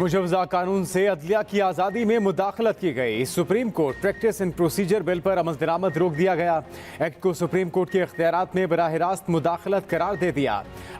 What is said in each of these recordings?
मुजवजा कानून से अदलिया की आज़ादी में मुदाखलत की गई। Supreme court practice and procedure bill पर अमल दरामद रोक दिया गया। एक्ट को सुप्रीम कोर्ट के इख्तियारात में बराह रास्त मुदाखलत करार दे दिया।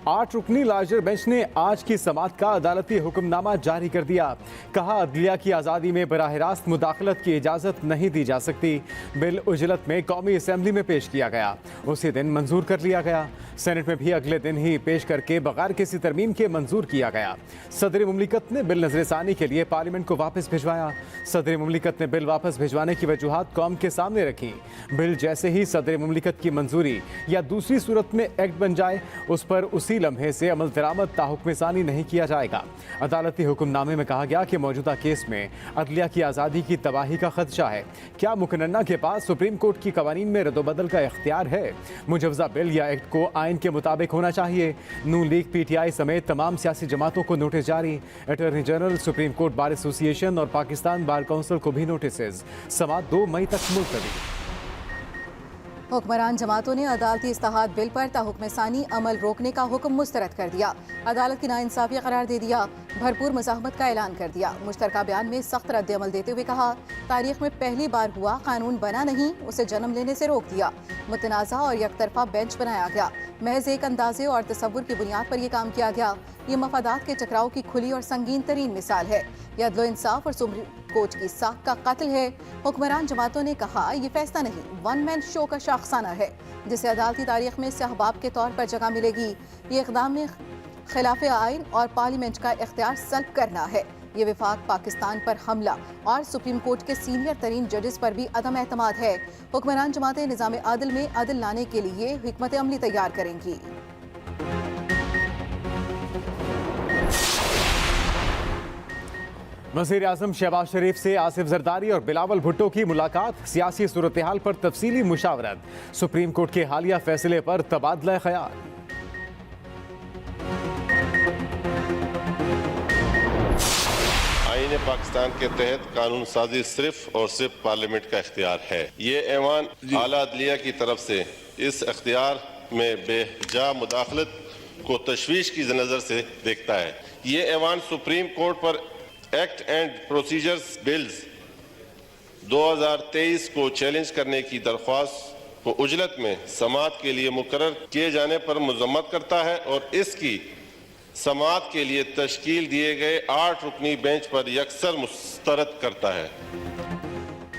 8 रुकनी लार्जर बेंच ने आज की समाअत का अदालती हुक्मनामा जारी कर दिया। कहा, अदलिया की आज़ादी में बराह रास्त मुदाखलत की इजाज़त नहीं दी जा सकती। बिल उजलत में कौमी असम्बली में पेश किया गया, उसी दिन मंजूर कर लिया गया। सेनेट में भी अगले दिन ही पेश करके बगैर किसी तरमीम के मंजूर किया गया। सदर मुमलिकत ने बिल नजरसानी के लिए पार्लियामेंट को वापस भिजवाया। सदर मुमलिकत ने बिल वापस भिजवाने की वजूहात कौम के सामने रखी। बिल जैसे ही सदर मुमलिकत की मंजूरी या दूसरी सूरत में एक्ट बन जाए, उस पर उसी लम्हे से अमल दरामद ताहुक्मसानी नहीं किया जाएगा। अदालती हुक्मनामे में कहा गया कि मौजूदा केस में अदलिया की आज़ादी की तबाही का खदशा है। क्या मुकन्ना के पास सुप्रीम कोर्ट की कवानीन में रद्दोबदल का इख्तियार है? मुजवजा बिल या एक्ट को आइन के मुताबिक होना चाहिए। नून लीग, PTI समेत तमाम सियासी जमातों को नोटिस जारी। Attorney general, supreme court bar association और पाकिस्तान बार काउंसिल को भी नोटिस। समाअत 2 मई तक मुलतवी। हुक्मरान जमातों ने अदालती इस्तेहाद बिल पर ताहुक्मसानी अमल रोकने का हुक्म मुस्तरद कर दिया। अदालत की नाइंसाफी करार दे दिया। भरपूर मज़ाहमत का ऐलान कर दिया। मुश्तरका बयान में सख्त रद्द-ए-अमल देते हुए कहा, तारीख में पहली बार हुआ, कानून बना नहीं, उसे जन्म लेने से रोक दिया। मुतनाज़ा और यकतरफा बेंच बनाया गया। महज एक अंदाजे और तसव्वुर की बुनियाद पर यह काम किया गया। ये मफादात के टकराव की खुली और संगीन तरीन मिसाल है। यह अदल इंसाफ और सुप्रीम कोर्ट की साख का कत्ल है। हुक्मरान जमातों ने कहा, यह फैसला नहीं, वन मैन शो का शाखसाना है, जिसे अदालती तारीख में सहबाब के तौर पर जगह मिलेगी। ये इक़दाम में खिलाफ आइन और पार्लियामेंट का इख्तियार सल्ब करना है। ये विफाक पाकिस्तान पर हमला और सुप्रीम कोर्ट के सीनियर तरीन जजेस पर भी अदम एतमाद है। हुक्मरान जमातें निज़ाम आदिल में अदल लाने के लिए हिकमत अमली तैयार करेंगी। वज़ीर आज़म शहबाज शरीफ से आसिफ जरदारी और बिलावल भुट्टो की मुलाकात। सियासी सूरत हाल पर तफसीली मुशावरत। सुप्रीम कोर्ट के हालिया फैसले पर तबादला ख्याल। आईन पाकिस्तान के तहत कानून साजी सिर्फ और सिर्फ पार्लियामेंट का इख्तियार है। ये ऐवान आला अदलिया की तरफ से इस इख्तियार में बेजा मुदाखलत को तशवीश की नज़र से देखता है। ये ऐवान सुप्रीम कोर्ट पर एक्ट एंड प्रोसीजर्स बिल्स 2023 को चैलेंज करने की दरख्वास्त को उजलत में समाअत के लिए मुकर्रर किए जाने पर मजम्मत करता है और इसकी समाअत के लिए तश्कील दिए गए 8 रुकनी बेंच पर यकसर मुस्तरद करता है।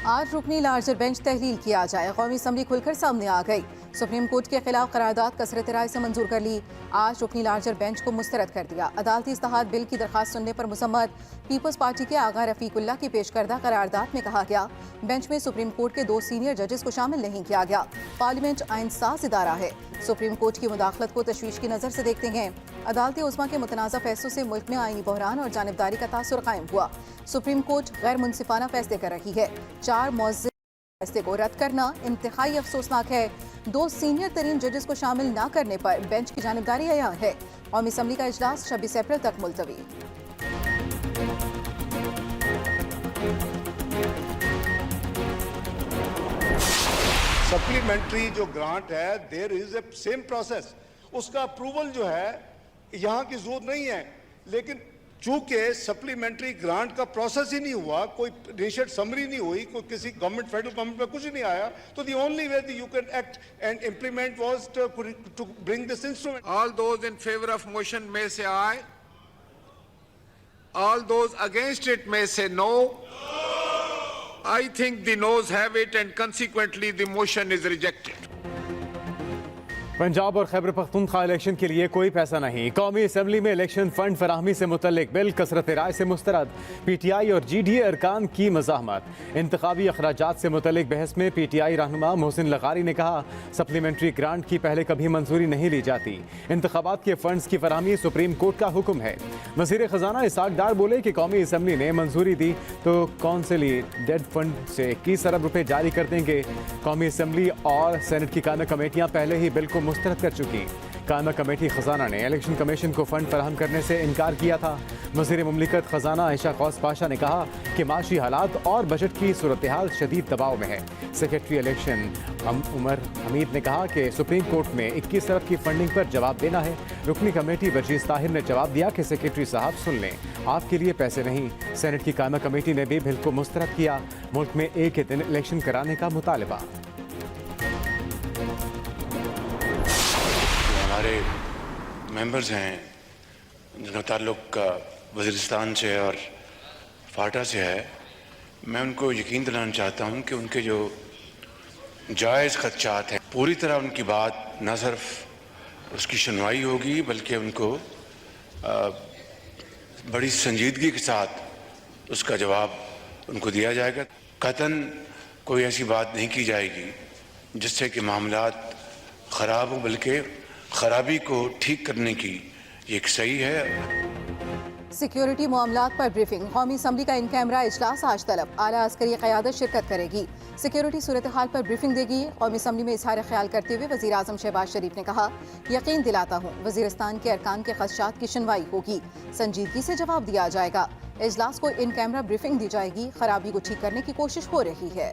8 रुकनी लार्जर बेंच तहलील किया जाए। कौमी असम्बली खुलकर सामने आ गई। सुप्रीम कोर्ट के खिलाफ करारदाद कसरत राय से मंजूर कर ली। 8 रुकनी लार्जर बेंच को मुस्तरद कर दिया। अदालती इस्तेहाद बिल की दरखास्त सुनने पर मुसम्मत। पीपल्स पार्टी के आगा रफीकुल्ला की पेश करदा करारदाद में कहा गया, बेंच में सुप्रीम कोर्ट के 2 सीनियर जजेस को शामिल नहीं किया गया। पार्लियामेंट आइन साज इदारा है। सुप्रीम कोर्ट की मुदाखलत को तशवीश की नज़र से देखते हैं। अदालती उज़्मा के मुतनाज़ा फैसलों से मुल्क में आइनी बहरान और जानिबदारी का तासुर कायम हुआ। सुप्रीम कोर्ट गैर मुनसिफाना फैसले कर रही है। 4 मौज़िन फैसले को रद्द करना इंतहाई अफसोसनाक है। 2 सीनियर तरीन जजेस को शामिल न करने पर बेंच की जानिबदारी अयां है। कौमी असम्बली का इजलास 26 अप्रैल तक मुलतवी। सप्लीमेंट्री जो ग्रांट है, there is a same process. उसका अप्रूवल जो है यहाँ की जरूरत नहीं है, लेकिन चूंकि सप्लीमेंट्री ग्रांट का प्रोसेस ही नहीं हुआ, कोई इनिशिएट समरी नहीं हुई, कोई किसी गवर्नमेंट फेडरल गवर्नमेंट में कुछ नहीं आया, तो the only way you can act and implement was to bring this instrument. All those in favour of motion may say aye, all those against it may say no. I think the noes have it and consequently the motion is rejected. Punjab और Khyber Pakhtunkhwa election के लिए कोई पैसा नहीं। कौमी assembly में election fund फराहमी से मुतल्लिक bill कसरत राय से मुस्तरद। PTI और GDA अरकान की मज़ाहमत। इंतखाबी अखराजात से मुतल्लिक बहस में PTI रहनुमा मोहसिन लगारी ने कहा, सप्लीमेंट्री ग्रांट की पहले कभी मंजूरी नहीं ली जाती। इंतखाबात के फंड्स की फराहमी सुप्रीम कोर्ट का हुक्म है। वज़ीर ख़जाना इसाक डार बोले कि कौमी असम्बली ने मंजूरी दी तो कौंसिली डेड फंड से 21 अरब रुपये जारी कर देंगे। कौमी असम्बली और सेनेट की काना कमेटियाँ पहले ही बिल को मुस्तरद कर चुकी। कायमा कमेटी खजाना ने इलेक्शन कमीशन को फंड फराहम करने से इनकार किया था। वज़ीर मुमलिकत खजाना आयशा कौस पाशा ने कहा कि माशी हालात और बजट की सूरत हाल शदीद दबाव में है। सेक्रेटरी इलेक्शन उमर हमीद ने कहा कि सुप्रीम कोर्ट में 21 अरब की फंडिंग पर जवाब देना है। रुकनी कमेटी वर्जीज़ ताहिर ने जवाब दिया कि सेक्रेटरी साहब सुन लें, आपके लिए पैसे नहीं। सेनेट की कायमा कमेटी ने भी बिल को मुस्तरद किया। मुल्क में एक ही दिन इलेक्शन कराने का मुतालबा। हमारे मेंबर्स हैं जिनका ताल्लुक वज़ीरिस्तान से और फाटा से है, मैं उनको यकीन दिलाना चाहता हूं कि उनके जो जायज़ ख़दशात हैं पूरी तरह उनकी बात न सिर्फ उसकी सुनवाई होगी बल्कि उनको बड़ी संजीदगी के साथ उसका जवाब उनको दिया जाएगा। कतन कोई ऐसी बात नहीं की जाएगी जिससे कि मामलात ख़राब हो, बल्कि खराबी को ठीक करने की ये एक सही है। सिक्योरिटी मामलात पर ब्रीफिंग। कौमी असम्बली का इन कैमरा इजलास आज तलब। आला अस्करी क़यादत शिरकत करेगी। सिक्योरिटी सूरत हाल पर ब्रीफिंग देगी। कौमी असम्बली में इजहार ख्याल करते हुए वज़ीर आज़म शहबाज शरीफ ने कहा, यकीन दिलाता हूँ वज़ीरिस्तान के अरकान के ख़दशात की सुनवाई होगी, संजीदगी से जवाब दिया जाएगा। इजलास को इन कैमरा ब्रीफिंग दी जाएगी। खराबी को ठीक करने की कोशिश हो रही है।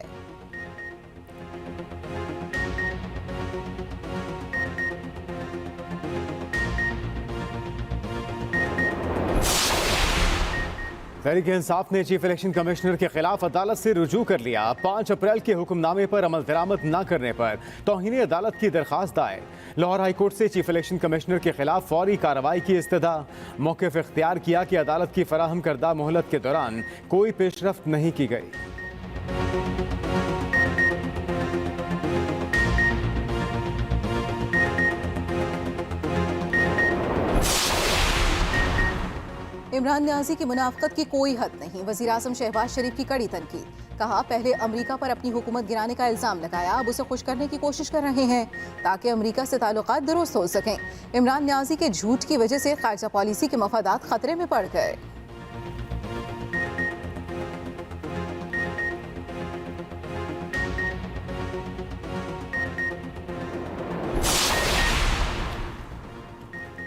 तहरीक इंसाफ ने चीफ इलेक्शन कमिश्नर के खिलाफ अदालत से रुजू कर लिया। 5 अप्रैल के हुक्मनामे पर अमल दरामद न करने पर तौहीन अदालत की दरख्वास्त दायर। लाहौर हाई कोर्ट से चीफ इलेक्शन कमिश्नर के खिलाफ फौरी कार्रवाई की इस्तदा। मौक़िफ़ इख्तियार किया कि अदालत की फराहम करदा मोहलत के दौरान कोई पेशरफ्त नहीं की गई। इमरान न्याजी की मुनाफ़क़त की कोई हद नहीं। वज़ीर आज़म शहबाज शरीफ की कड़ी तनकीद। कहा, पहले अमरीका पर अपनी हुकूमत गिराने का इल्ज़ाम लगाया, अब उसे खुश करने की कोशिश कर रहे हैं ताकि अमरीका से ताल्लुकात दुरुस्त हो सकें। इमरान न्याजी के झूठ की वजह से ख़ारिजा पॉलिसी के मफादात खतरे में पड़ गए।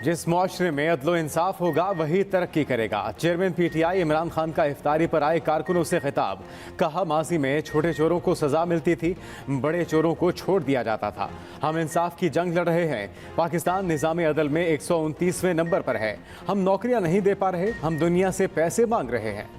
जिस मुआशरे में अदलो इंसाफ होगा वही तरक्की करेगा। चेयरमैन पीटीआई इमरान खान का इफ्तारी पर आए कारकुनों से खिताब। कहा, माजी में छोटे चोरों को सजा मिलती थी, बड़े चोरों को छोड़ दिया जाता था। हम इंसाफ की जंग लड़ रहे हैं। पाकिस्तान निज़ाम अदल में 129वें नंबर पर है। हम नौकरियां नहीं दे पा रहे, हम दुनिया से पैसे मांग रहे हैं।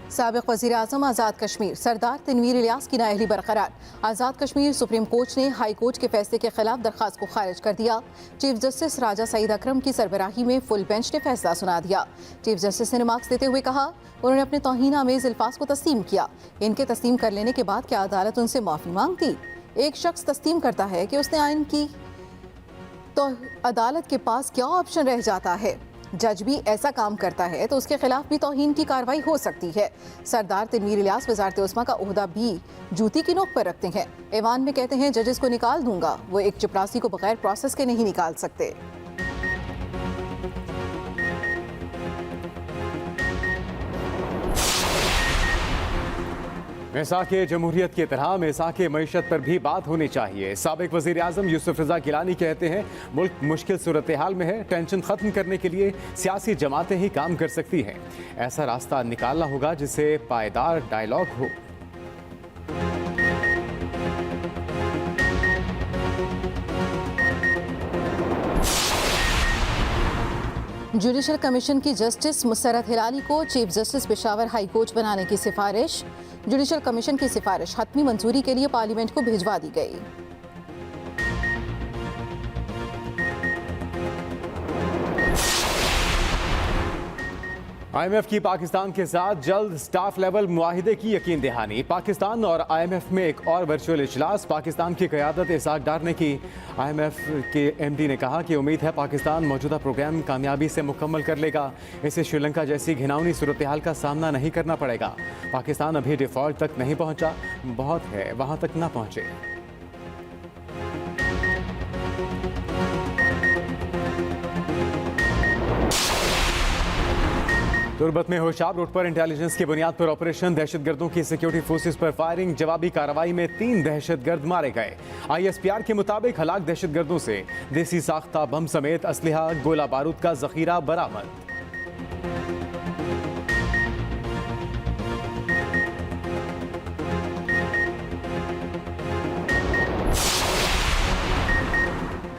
साबिक़ वज़ीर आज़म आज़ाद कश्मीर सरदार तनवीर इलियास की नाअहली बरकरार। आज़ाद कश्मीर सुप्रीम कोर्ट ने हाई कोर्ट के फैसले के खिलाफ दरख्वास्त को खारिज कर दिया। चीफ जस्टिस राजा सईद अकरम की सरबराही में फुल बेंच ने फैसला सुना दिया। चीफ जस्टिस ने रिमार्क्स देते हुए कहा, उन्होंने अपने तौहीन आमेज़ अल्फाज को तस्लीम किया। इनके तस्लीम कर लेने के बाद क्या अदालत उनसे माफ़ी मांगती? एक शख्स तस्लीम करता है कि उसने आइन की, तो अदालत के पास क्या ऑप्शन रह जाता है? जज भी ऐसा काम करता है तो उसके खिलाफ भी तौहीन की कार्रवाई हो सकती है। सरदार तनवीर इलियास वज़ारत उस्मा का ओहदा भी जूती की नोक पर रखते हैं। ऐवान में कहते हैं, जजेस को निकाल दूंगा, वो एक चपरासी को बगैर प्रोसेस के नहीं निकाल सकते। मिसाक़े जमहूरियत की तरह मिसाक़े मईशत पर भी बात होनी चाहिए। साबिक़ वज़ीर आज़म यूसुफ रज़ा गिलानी कहते हैं, मुल्क मुश्किल सूरत हाल में है। टेंशन ख़त्म करने के लिए सियासी जमातें ही काम कर सकती हैं। ऐसा रास्ता निकालना होगा जिससे पायदार डायलॉग हो। जुडिशल कमीशन की जस्टिस मुसर्रत हिलाली को chief justice Peshawar high court बनाने की सिफारिश। जुडिशल कमीशन की सिफारिश हतमी मंजूरी के लिए पार्लियामेंट को भिजवा दी गई। IMF की पाकिस्तान के साथ जल्द स्टाफ लेवल मुआहिदे की यकीन दहानी। पाकिस्तान और IMF में एक और वर्चुअल इजलास पाकिस्तान की क़यादत इसाक डार ने की। IMF के MD ने कहा कि उम्मीद है पाकिस्तान मौजूदा प्रोग्राम कामयाबी से मुकम्मल कर लेगा। इसे श्रीलंका जैसी घिनौनी सूरत हाल का सामना नहीं करना पड़ेगा। पाकिस्तान अभी डिफ़ॉल्ट तक नहीं पहुँचा, बहुत है वहाँ तक ना पहुँचे। तुर्बत में होशाब रोड पर इंटेलिजेंस की बुनियाद पर ऑपरेशन, दहशतगर्दों की सिक्योरिटी फोर्सेस पर फायरिंग, जवाबी कार्रवाई में 3 दहशतगर्द मारे गए। ISPR के मुताबिक हलाक दहशतगर्दों से देसी साख्ता बम समेत असलहा, गोला बारूद का जखीरा बरामद।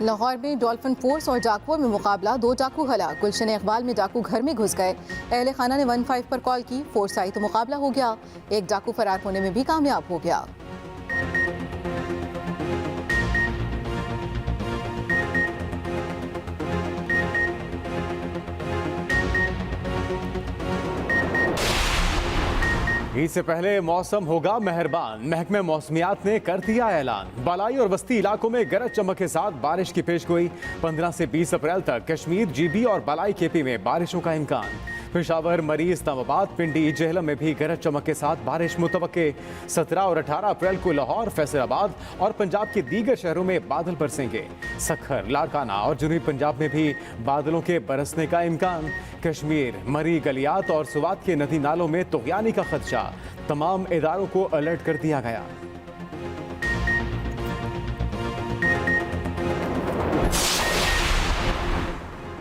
लाहौर में डॉल्फिन फोर्स और डाकुओं में मुकाबला, 2 डाकू हलाक। गुलशन इकबाल में डाकू घर में घुस गए, अहले खाना ने 15 पर कॉल की, फोर्स आई तो मुकाबला हो गया। एक डाकू फरार होने में भी कामयाब हो गया। ईद से पहले मौसम होगा मेहरबान, महकमे मौसमियात ने कर दिया ऐलान। बालाई और वस्ती इलाकों में गरज चमक के साथ बारिश की पेशगोई। 15 से 20 अप्रैल तक कश्मीर, GB और बालाई KP में बारिशों का इम्कान। पेशावर, मरी, इस्लामाबाद, पिंडी, जेहलम में भी गरज चमक के साथ बारिश मुतवक्के। 17 और 18 अप्रैल को लाहौर, फैसलाबाद और पंजाब के दीगर शहरों में बादल बरसेंगे। सखर, लाड़काना और जनूबी पंजाब में भी बादलों के बरसने का इम्कान। कश्मीर, मरी, गलियात और सुवात के नदी नालों में तुग़यानी का खदशा। तमाम इदारों को अलर्ट कर दिया गया।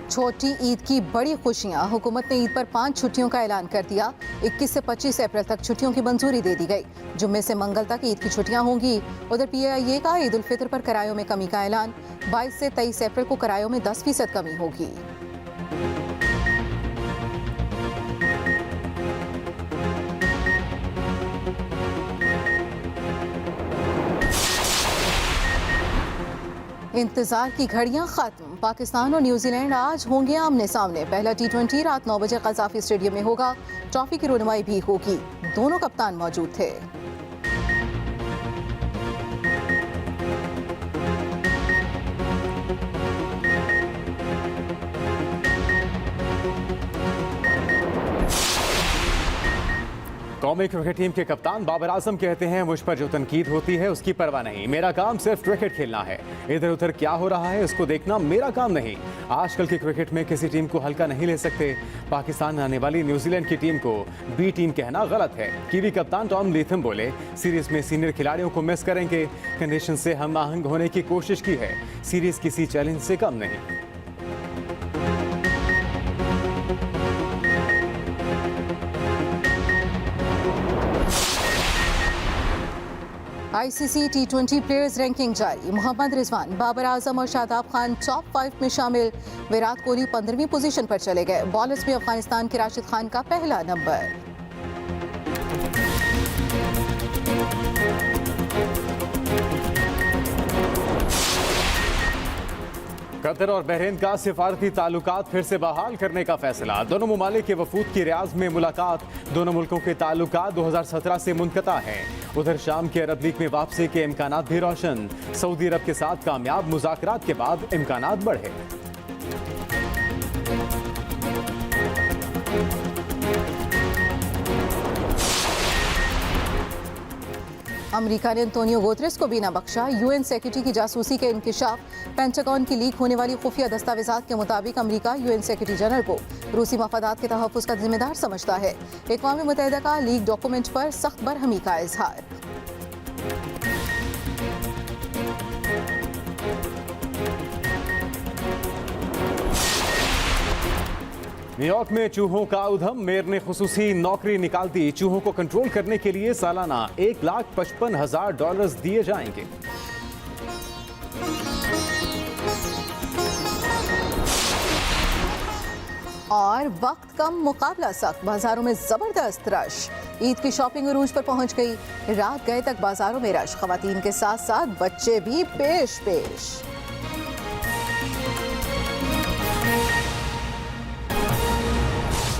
छोटी ईद की बड़ी खुशियां, हुकूमत ने ईद पर 5 छुट्टियों का ऐलान कर दिया। 21 से 25 अप्रैल तक छुट्टियों की मंजूरी दे दी गई। जुम्मे से मंगल तक ईद की छुट्टियां होंगी। उधर PIA का ईद उल फितर पर किरायों में कमी का ऐलान। 22 से 23 अप्रैल को किरायों में 10% कमी होगी। इंतजार की घड़ियां खत्म। पाकिस्तान और न्यूजीलैंड आज होंगे आमने सामने। पहला T20 रात 9 बजे कज़ाफी स्टेडियम में होगा। ट्रॉफी की रुनमाई भी होगी। दोनों कप्तान मौजूद थे। कौमी क्रिकेट टीम के कप्तान बाबर आजम कहते हैं, मुझ पर जो तनकीद होती है उसकी परवाह नहीं, मेरा काम सिर्फ क्रिकेट खेलना है। इधर उधर क्या हो रहा है उसको देखना मेरा काम नहीं। आजकल की क्रिकेट में किसी टीम को हल्का नहीं ले सकते। पाकिस्तान में आने वाली न्यूजीलैंड की टीम को B टीम कहना गलत है। कीवी कप्तान टॉम लीथम बोले, सीरीज में सीनियर खिलाड़ियों को मिस करेंगे। कंडीशन से हम आहंग होने की कोशिश की है। सीरीज किसी चैलेंज से कम नहीं। ICC T20 प्लेयर्स रैंकिंग जारी। मोहम्मद रिजवान, बाबर आजम और शादाब खान टॉप 5 में शामिल। विराट कोहली 15वीं पोजीशन पर चले गए। बॉलर्स में अफगानिस्तान के राशिद खान का पहला नंबर। कतर और बहरीन का सिफारती ताल्लुकात फिर से बहाल करने का फैसला। दोनों ममालिक के वफूद की रियाज में मुलाकात। दोनों मुल्कों के ताल्लुकात 2017 से मुनक़ता हैं। उधर शाम के अरब लीग में वापसी के इम्कानात भी रोशन। सऊदी अरब के साथ कामयाब मुज़ाकरात के बाद इम्कानात बढ़े। अमेरिका ने एंटोनियो गुतेरेस को भी न बख्शा। UN सेक्रेटरी की जासूसी के इंकिशाफ। पेंटागन की लीक होने वाली खुफिया दस्तावेजात के मुताबिक अमेरिका UN सेक्रेटरी जनरल को रूसी मफादात के तहफ़्फ़ुज़ का जिम्मेदार समझता है। अक़वाम मुत्तहिदा का लीक डॉक्यूमेंट पर सख्त बरहमी का इजहार। न्यूयॉर्क में चूहों का उधम। मेयर ने खुसूसी नौकरी निकाल दी। चूहों को कंट्रोल करने के लिए सालाना $1,55,000 दिए जाएंगे। और वक्त कम, मुकाबला सख्त। बाजारों में जबरदस्त रश। ईद की शॉपिंग अरूज पर पहुंच गई। रात गए तक बाजारों में रश। खवातीन के साथ साथ बच्चे भी पेश पेश।